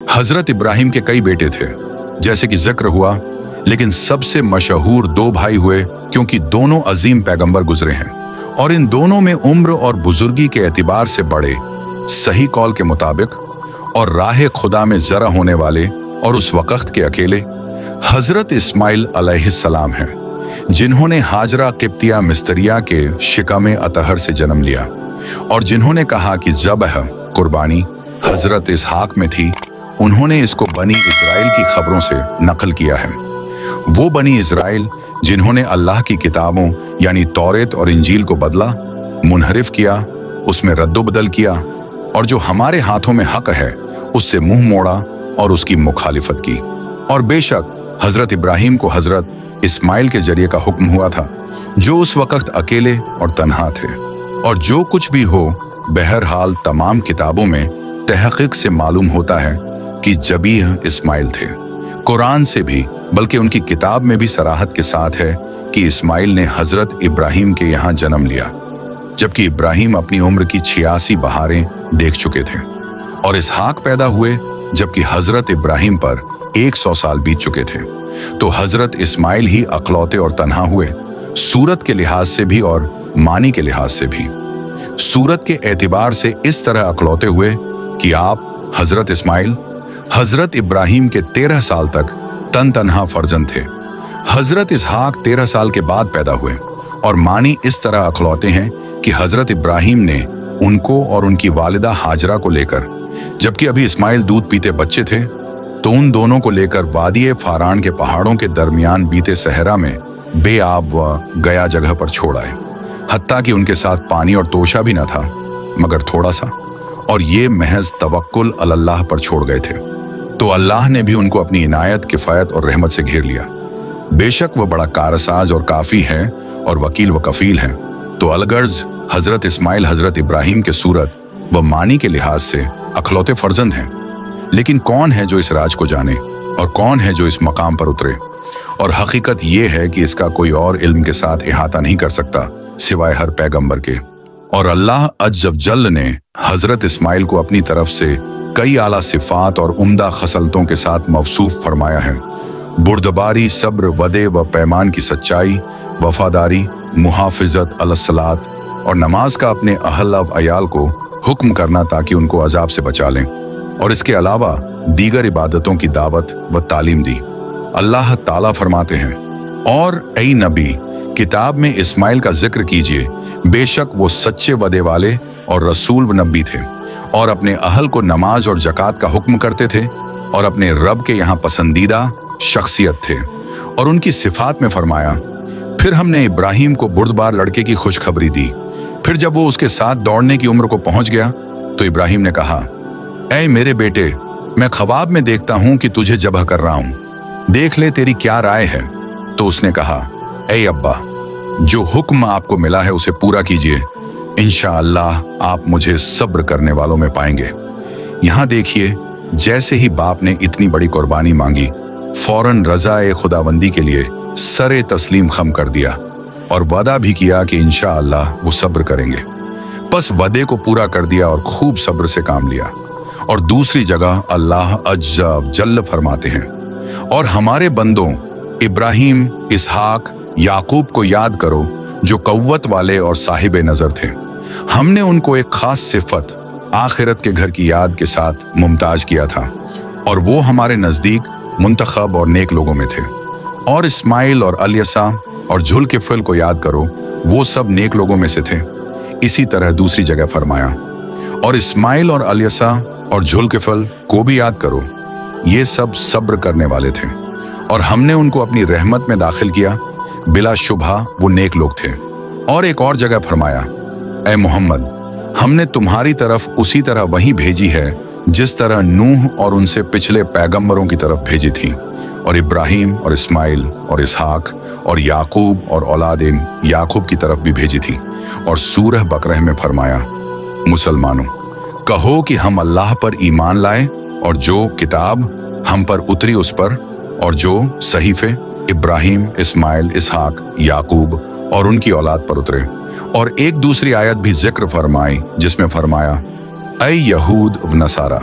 हजरत इब्राहिम के कई बेटे थे जैसे कि जिक्र हुआ, लेकिन सबसे मशहूर दो भाई हुए क्योंकि दोनों अजीम पैगंबर गुजरे हैं और इन दोनों में उम्र और बुजुर्गी के एतबार से बड़े, सही कौल के मुताबिक और राह खुदा में जरा होने वाले और उस वक्त के अकेले हजरत इस्माइल अलैहिस्सलाम हैं, जिन्होंने हाजरा किप्तिया मिस्रिया के शिकम अतहर से जन्म लिया और जिन्होंने कहा कि ज़बह कुर्बानी हजरत इसहाक में थी। उन्होंने इसको बनी इजराइल की खबरों से नकल किया है। वो बनी इजराइल जिन्होंने अल्लाह की किताबों यानी तौरेत और इंजील को बदला, मुनहरिफ किया, उसमें रद्दोबदल किया और जो हमारे हाथों में हक है उससे मुंह मोड़ा और उसकी मुखालिफत की। और बेशक हजरत इब्राहिम को हजरत इस्माइल के जरिए का हुक्म हुआ था, जो उस वक्त अकेले और तन्हा थे। और जो कुछ भी हो, बहरहाल तमाम किताबों में तहकीक से मालूम होता है कि जबीह इस्माइल थे। कुरान से भी, बल्कि उनकी किताब में भी सराहत के साथ है कि इस्माइल ने हजरत इब्राहिम के यहाँ जन्म लिया, जबकि इब्राहिम अपनी उम्र की 86 बहारें देख चुके थे और इसहाक पैदा हुए जबकि हजरत इब्राहिम पर 100 साल बीत चुके थे। तो हजरत इस्माइल ही अकलौते और तन्हा हुए, सूरत के लिहाज से भी और मानी के लिहाज से भी। सूरत के एतबार से इस तरह अकलौते हुए कि आप हजरत इस्माइल हजरत इब्राहिम के 13 साल तक तन्हा फर्जंद थे। हजरत इसहाक 13 साल के बाद पैदा हुए और मानी इस तरह अखलौते हैं कि हजरत इब्राहिम ने उनको और उनकी वालिदा हाजरा को लेकर, जबकि अभी इस्माइल दूध पीते बच्चे थे, तो उन दोनों को लेकर वादी फारान के पहाड़ों के दरमियान बीते सहरा में बेआब व गया जगह पर छोड़ आए। हत्ता कि उनके साथ पानी और तोशा भी न था मगर थोड़ा सा, और ये महज तवक्कुल अल्लाह पर छोड़ गए थे। तो अल्लाह ने भी उनको अपनी इनायत, किफ़ायत और रहमत से घेर लिया। बेशक वह बड़ा कारसाज और काफ़ी है और वकील व कफ़ील है। तो अलगर्ज हजरत इस्माइल हजरत इब्राहिम के सूरत व मानी के लिहाज से अखलौते फर्जंद हैं। लेकिन कौन है जो इस राज को जाने और कौन है जो इस मकाम पर उतरे? और हकीकत यह है कि इसका कोई और इल्म के साथ इहाता नहीं कर सकता सिवाय हर पैगंबर के। और अल्लाह अज़्ज़ व जल्ल ने हजरत इस्माइल को अपनी तरफ से कई आला सिफात और उम्दा खसलतों के साथ मौसूफ फरमाया है। बुर्दबारी, सब्र, वदे व पैमान की सच्चाई, वफादारी, मुहाफिजत अलस्सलात और नमाज का अपने अहल व अयाल को हुक्म करना ताकि उनको अजाब से बचा लें, और इसके अलावा दीगर इबादतों की दावत व तालीम दी। अल्लाह ताला फरमाते हैं, और ऐ नबी किताब में इस्माइल का जिक्र कीजिए, बेशक वो सच्चे वदे वाले और रसूल व नबी थे और अपने अहल को नमाज और जकात का हुक्म करते थे और अपने रब के यहाँ पसंदीदा शख्सियत थे। और उनकी सिफात में फरमाया, फिर हमने इब्राहिम को बुर्दबार लड़के की खुशखबरी दी। फिर जब वो उसके साथ दौड़ने की उम्र को पहुंच गया तो इब्राहिम ने कहा, ऐ मेरे बेटे, मैं ख्वाब में देखता हूं कि तुझे जबह कर रहा हूं, देख ले तेरी क्या राय है। तो उसने कहा, ऐ अब्बा, जो हुक्म आपको मिला है उसे पूरा कीजिए, इंशाअल्लाह आप मुझे सब्र करने वालों में पाएंगे। यहाँ देखिए, जैसे ही बाप ने इतनी बड़ी कुर्बानी मांगी, फौरन रज़ाए खुदाबंदी के लिए सरे तस्लीम खम कर दिया और वादा भी किया कि इंशाअल्लाह वो सब्र करेंगे। बस वदे को पूरा कर दिया और खूब सब्र से काम लिया। और दूसरी जगह अल्लाह अज़्ज़ व जल्ल फरमाते हैं, और हमारे बंदों इब्राहिम, इसहाक, याकूब को याद करो जो कव्वत वाले और साहिब नजर थे। हमने उनको एक खास सिफत आखिरत के घर की याद के साथ मुमताज किया था और वो हमारे नजदीक मुंतखब और नेक लोगों में थे। और इस्माइल और अलियसा और झुल्किफल को याद करो, वो सब नेक लोगों में से थे। इसी तरह दूसरी जगह फरमाया, और इस्माइल और अलियसा और झुल्किफल को भी याद करो, ये सब सब्र करने वाले थे और हमने उनको अपनी रहमत में दाखिल किया, बिला शुबहा वो नेक लोग थे। और एक और जगह फरमाया, ऐ मोहम्मद, हमने तुम्हारी तरफ उसी तरह वही भेजी है जिस तरह नूह और उनसे पिछले पैगंबरों की तरफ भेजी थी, और इब्राहिम और इस्माइल और इसहाक और याकूब और औलादे याकूब की तरफ भी भेजी थी। और सूरह बकरह में फरमाया, मुसलमानों, कहो कि हम अल्लाह पर ईमान लाए और जो किताब हम पर उतरी उस पर, और जो सहीफे इब्राहिम, इस्माइल, इसहाक, याकूब और उनकी औलाद पर उतरे। और एक दूसरी आयत भी जिक्र फरमाई जिसमें फरमाया, ऐ यहूद व नसारा,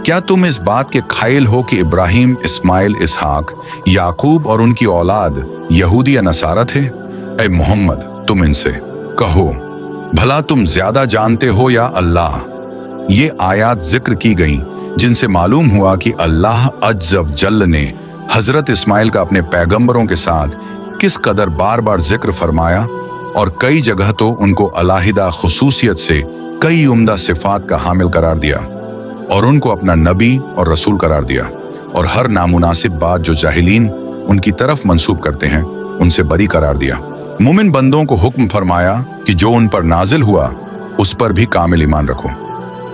क्या तुम इस बात के कायल हो कि इब्राहिम, इस्माइल, इसहाक, याकूब और उनकी औलाद यहूदी या नसारा थे? ऐ मोहम्मद, तुम इनसे कहो, भला तुम ज्यादा जानते हो या अल्लाह? ये आयात जिक्र की गई जिनसे मालूम हुआ कि अल्लाह अज़्ज़ व जल्ल ने हजरत इस्माइल का अपने पैगंबरों के साथ किस कदर बार बार जिक्र फरमाया और कई जगह तो उनको अलाहिदा खुसूसियत से कई उम्दा सिफात का हामिल करार दिया और उनको अपना नबी और रसूल करार दिया, और हर नामुनासिब बात जो जाहिलीन उनकी तरफ मंसूब करते हैं उनसे बरी करार दिया। मोमिन बंदों को हुक्म फरमाया कि जो उन पर नाजिल हुआ उस पर भी कामिल ईमान रखो।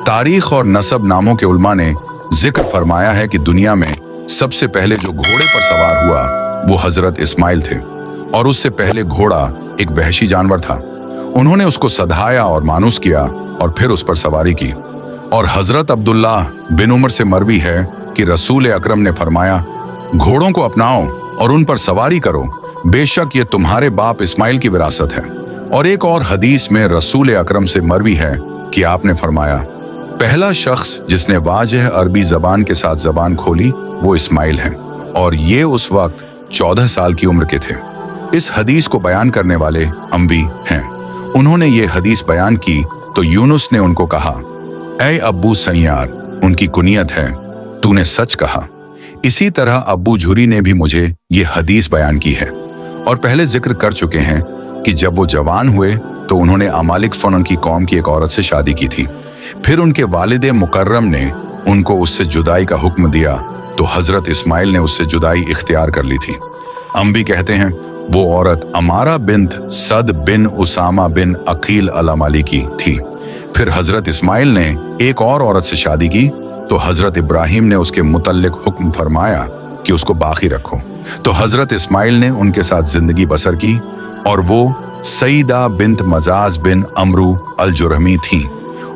तारीख और नसब नामों के उलमा ने जिक्र फरमाया है कि दुनिया में सबसे पहले जो घोड़े पर सवार हुआ वो हजरत इस्माइल थे, और उससे पहले घोड़ा एक वहशी जानवर था। उन्होंने उसको सधाया और मानूस किया और फिर उस पर सवारी की। और हजरत अब्दुल्लाह बिन उमर से मरवी है कि रसूल अकरम ने फरमाया, घोड़ों को अपनाओ और उन पर सवारी करो, बेशक ये तुम्हारे बाप इस्माइल की विरासत है। और एक और हदीस में रसूल अकरम से मरवी है कि आपने फरमाया, पहला शख्स जिसने वाजह अरबी जबान के साथ जबान खोली वो इस्माइल है, और ये उस वक्त 14 साल की उम्र के थे। इस हदीस को बयान करने वाले अम्बी हैं। उन्होंने ये हदीस बयान की तो यूनुस ने उनको कहा, ऐ अब्बू सैयार, उनकी कुनियत है, तूने सच कहा। इसी तरह अब्बू झुरी ने भी मुझे ये हदीस बयान की है, और पहले जिक्र कर चुके हैं कि जब वो जवान हुए तो उन्होंने अमालिक फन की कौम की एक औरत से शादी की थी। फिर उनके वालिद मुकर्रम ने उनको उससे जुदाई का हुक्म दिया तो हजरत इस्माइल ने उससे जुदाई इख्तियार कर ली थी। अम्बी कहते हैं वो औरत अमारा बिन्त सद बिन उसामा बिन अकील अल-अमाली की थी। फिर हजरत इस्माइल ने एक और औरत से शादी की तो हजरत इब्राहिम ने उसके मुतल्लिक हुक्म फरमाया कि उसको बाकी रखो। तो हजरत इस्माइल ने उनके साथ जिंदगी बसर की, और वो सईदा बिन्त मजाज बिन अमरू अल जुरहमी थी,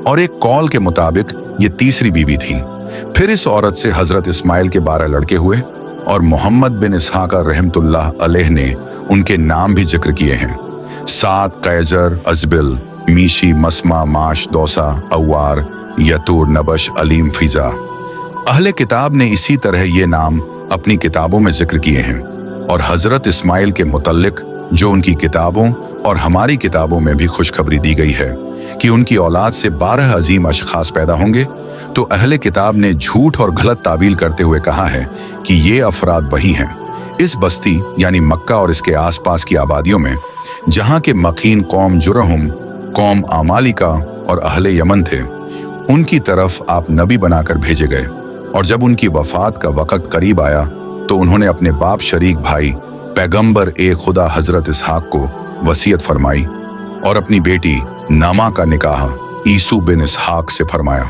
और एक कौल के मुताबिक ये तीसरी बीवी थी। फिर इस औरत से हजरत इस्माइल के 12 लड़के हुए, और मोहम्मद बिन इसहाक रहमतुल्लाह अलैह ने उनके नाम भी जिक्र किए हैं। साद, कैजर, अजबिल, मीशी, मस्मा, माश, दौसा, अवार, यतूर, नबश, अलीम, फिजा। अहले किताब ने इसी तरह ये नाम अपनी किताबों में जिक्र किए हैं, और हजरत इस्माइल के मुतल्लिक जो उनकी किताबों और हमारी किताबों में भी खुशखबरी दी गई है कि उनकी औलाद से 12 अजीम अशखास पैदा होंगे, तो अहले किताब ने झूठ और गलत तावील करते हुए कहा है कि ये अफराद वही हैं। इस बस्ती यानी मक्का और इसके आसपास की आबादियों में जहाँ के मकीन कौम जुरहुम, कौम आमालिका और अहले यमन थे, उनकी तरफ आप नबी बनाकर भेजे गए। और जब उनकी वफात का वक़्त करीब आया तो उन्होंने अपने बाप शरीक भाई पैगंबर एक खुदा हजरत इसहाक को वसीयत फरमाई और अपनी बेटी नामा का निकाह ईसू बिन इसहाक से फरमाया।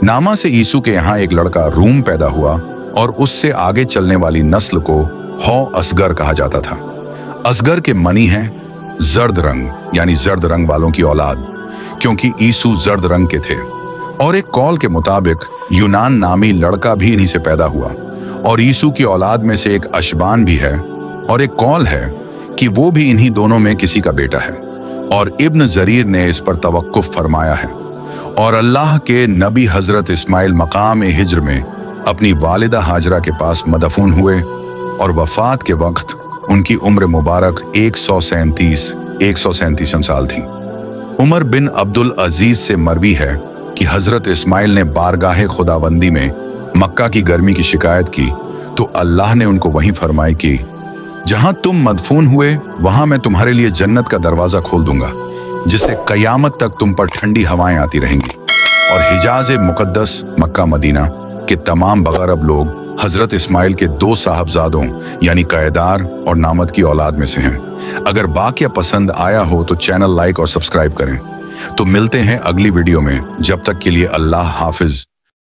नामा से ईसू के यहाँ एक लड़का रूम पैदा हुआ, और उससे आगे चलने वाली नस्ल को हौ असगर कहा जाता था। असगर के मनी हैं जर्द रंग, यानी जर्द रंग वालों की औलाद, क्योंकि ईसू जर्द रंग के थे। और एक कौल के मुताबिक यूनान नामी लड़का भी इन्हीं से पैदा हुआ, और ईसू की औलाद में से एक अशबान भी है, और एक कौल है कि वो भी इन्हीं दोनों में किसी का बेटा है। और इब्न जरीर ने इस पर तवक्कुफ फरमाया है। और अल्लाह के नबी हजरत इस्माइल मकाम हिज्र में अपनी वालिदा हाजरा के पास मदफून हुए, और वफात के वक्त उनकी उम्र मुबारक 137 साल थी। उमर बिन अब्दुल अजीज से मरवी है कि हजरत इस्माइल ने बारगाहे खुदाबंदी में मक्का की गर्मी की शिकायत की तो अल्लाह ने उनको वहीं फरमाई कि जहां तुम मदफून हुए वहां मैं तुम्हारे लिए जन्नत का दरवाजा खोल दूंगा, जिससे कयामत तक तुम पर ठंडी हवाएं आती रहेंगी। और हिजाज मुकद्दस मक्का मदीना के तमाम बगरब लोग हजरत इस्माइल के 2 साहबजादों यानी कैदार और नामद की औलाद में से हैं। अगर वाक़या पसंद आया हो तो चैनल लाइक और सब्सक्राइब करें। तो मिलते हैं अगली वीडियो में, जब तक के लिए अल्लाह हाफिज।